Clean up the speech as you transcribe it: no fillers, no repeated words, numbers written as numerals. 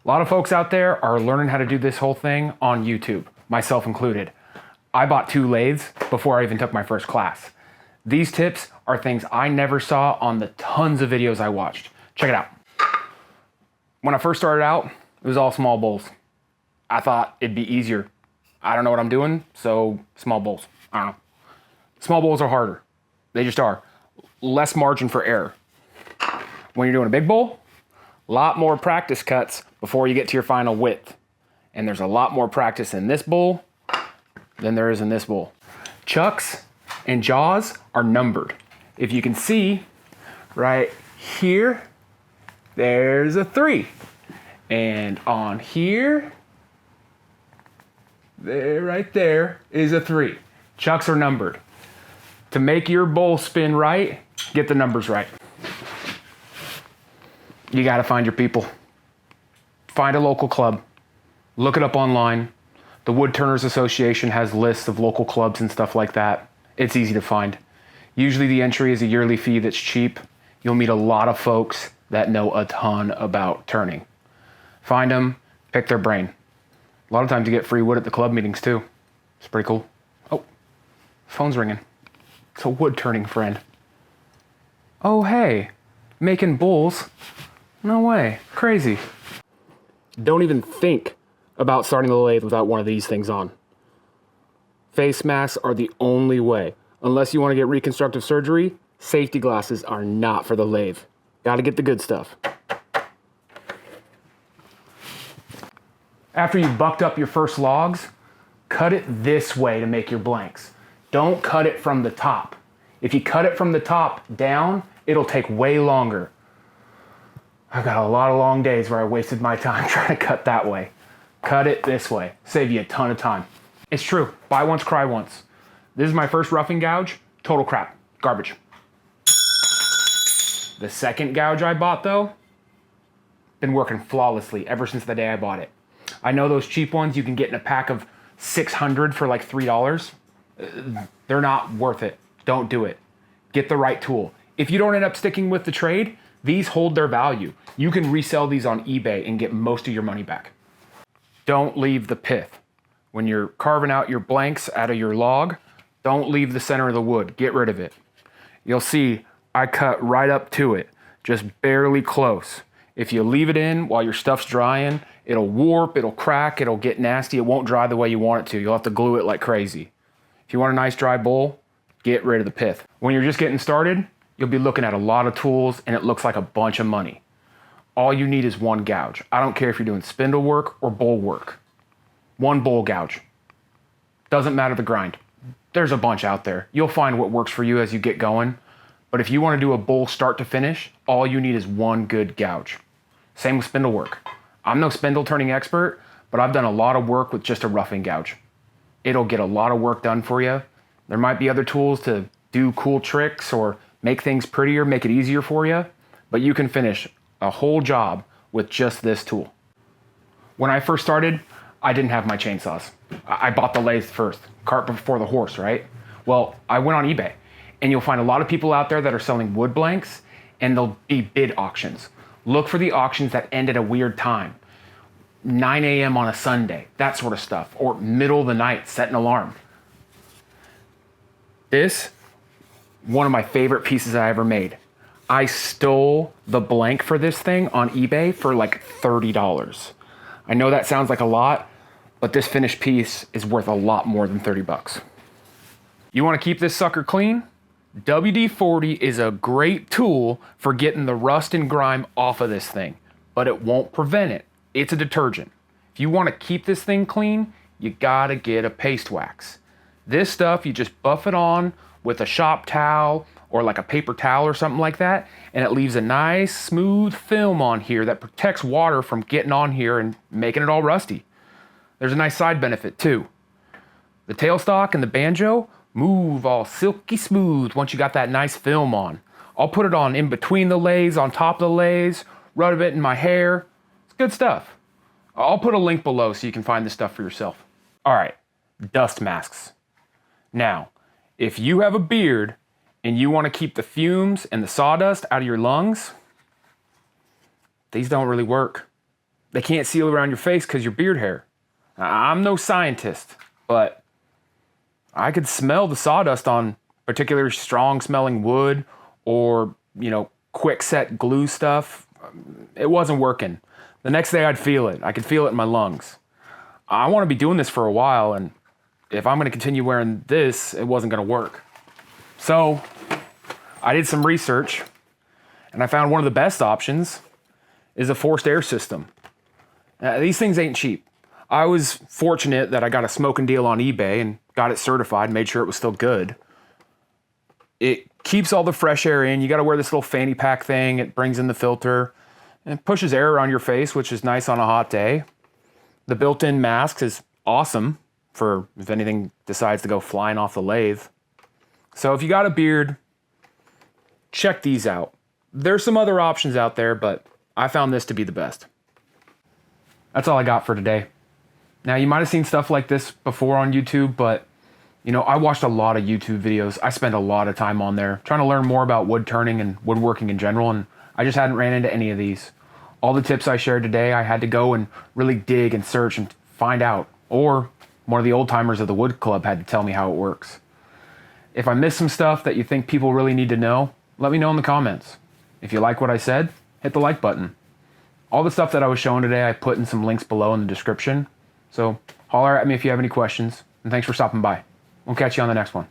A lot of folks out there are learning how to do this whole thing on YouTube, myself included. I bought 2 lathes before I even took my first class. These tips are things I never saw on the tons of videos I watched. Check it out. When I first started out, it was all small bowls. I thought it'd be easier. I don't know what I'm doing, so small bowls. I don't know. Small bowls are harder. They just are. Less margin for error. When you're doing a big bowl, a lot more practice cuts before you get to your final width. And there's a lot more practice in this bowl than there is in this bowl. Chucks and jaws are numbered. If you can see right here, there's a 3. And on here, right there is a 3. Chucks are numbered. To make your bowl spin right, get the numbers right. You gotta find your people. Find a local club. Look it up online. The Wood Turners Association has lists of local clubs and stuff like that. It's easy to find. Usually the entry is a yearly fee that's cheap. You'll meet a lot of folks that know a ton about turning. Find them, pick their brain. A lot of times you get free wood at the club meetings too. It's pretty cool. Oh, phone's ringing. It's a wood turning friend. Oh, hey, making bowls? No way, crazy. Don't even think about starting the lathe without one of these things on. Face masks are the only way. Unless you want to get reconstructive surgery, safety glasses are not for the lathe. Gotta get the good stuff. After you've bucked up your first logs, cut it this way to make your blanks. Don't cut it from the top. If you cut it from the top down, it'll take way longer. I've got a lot of long days where I wasted my time trying to cut that way. Cut it this way. Save you a ton of time. It's true. Buy once, cry once. This is my first roughing gouge. Total crap. Garbage. The second gouge I bought though, been working flawlessly ever since the day I bought it. I know those cheap ones you can get in a pack of 600 for like $3. They're not worth it. Don't do it. Get the right tool. If you don't end up sticking with the trade, these hold their value. You can resell these on eBay and get most of your money back. Don't leave the pith. When you're carving out your blanks out of your log, don't leave the center of the wood. Get rid of it. You'll see I cut right up to it, just barely close. If you leave it in while your stuff's drying, it'll warp, it'll crack, it'll get nasty. It won't dry the way you want it to. You'll have to glue it like crazy. If you want a nice dry bowl, get rid of the pith. When you're just getting started, you'll be looking at a lot of tools and it looks like a bunch of money. All you need is one gouge. I don't care if you're doing spindle work or bowl work. One bowl gouge. Doesn't matter the grind. There's a bunch out there. You'll find what works for you as you get going. But if you want to do a bowl start to finish, all you need is one good gouge. Same with spindle work. I'm no spindle turning expert, but I've done a lot of work with just a roughing gouge. It'll get a lot of work done for you. There might be other tools to do cool tricks or make things prettier, make it easier for you, but you can finish a whole job with just this tool. When I first started, I didn't have my chainsaws. I bought the lathe first, cart before the horse, right? Well, I went on eBay, and you'll find a lot of people out there that are selling wood blanks, and they'll be bid auctions. Look for the auctions that end at a weird time. 9 a.m. on a Sunday, that sort of stuff, or middle of the night, set an alarm. This, one of my favorite pieces I ever made. I stole the blank for this thing on eBay for like $30. I know that sounds like a lot, but this finished piece is worth a lot more than 30 bucks. You want to keep this sucker clean? WD-40 is a great tool for getting the rust and grime off of this thing, but it won't prevent it. It's a detergent. If you want to keep this thing clean, you gotta get a paste wax. This stuff, you just buff it on with a shop towel or like a paper towel or something like that, and it leaves a nice smooth film on here that protects water from getting on here and making it all rusty. There's a nice side benefit too. The tailstock and the banjo move all silky smooth once you got that nice film on. I'll put it on in between the lathes, on top of the lathes, rub it in my hair. It's good stuff. I'll put a link below so you can find this stuff for yourself. All right, dust masks. Now, if you have a beard and you want to keep the fumes and the sawdust out of your lungs, these don't really work. they can't seal around your face because your beard hair. I'm no scientist, but I could smell the sawdust on particularly strong smelling wood or, quick set glue stuff. It wasn't working. The next day I'd feel it. I could feel it in my lungs. I want to be doing this for a while, and if I'm going to continue wearing this, it wasn't going to work. So I did some research, and I found one of the best options is a forced air system. These things ain't cheap. I was fortunate that I got a smoking deal on eBay and got it certified, made sure it was still good. It keeps all the fresh air in. You got to wear this little fanny pack thing. It brings in the filter and pushes air around your face, which is nice on a hot day. The built-in mask is awesome for if anything decides to go flying off the lathe. So if you got a beard, check these out. There's some other options out there, but I found this to be the best. That's all I got for today. Now, you might have seen stuff like this before on YouTube, but I watched a lot of YouTube videos. I spent a lot of time on there trying to learn more about wood turning and woodworking in general, and I just hadn't ran into any of these. All the tips I shared today, I had to go and really dig and search and find out. Or one of the old timers of the wood club had to tell me how it works. If I missed some stuff that you think people really need to know, let me know in the comments. If you like what I said, hit the like button. All the stuff that I was showing today, I put in some links below in the description. So holler at me if you have any questions, and thanks for stopping by. We'll catch you on the next one.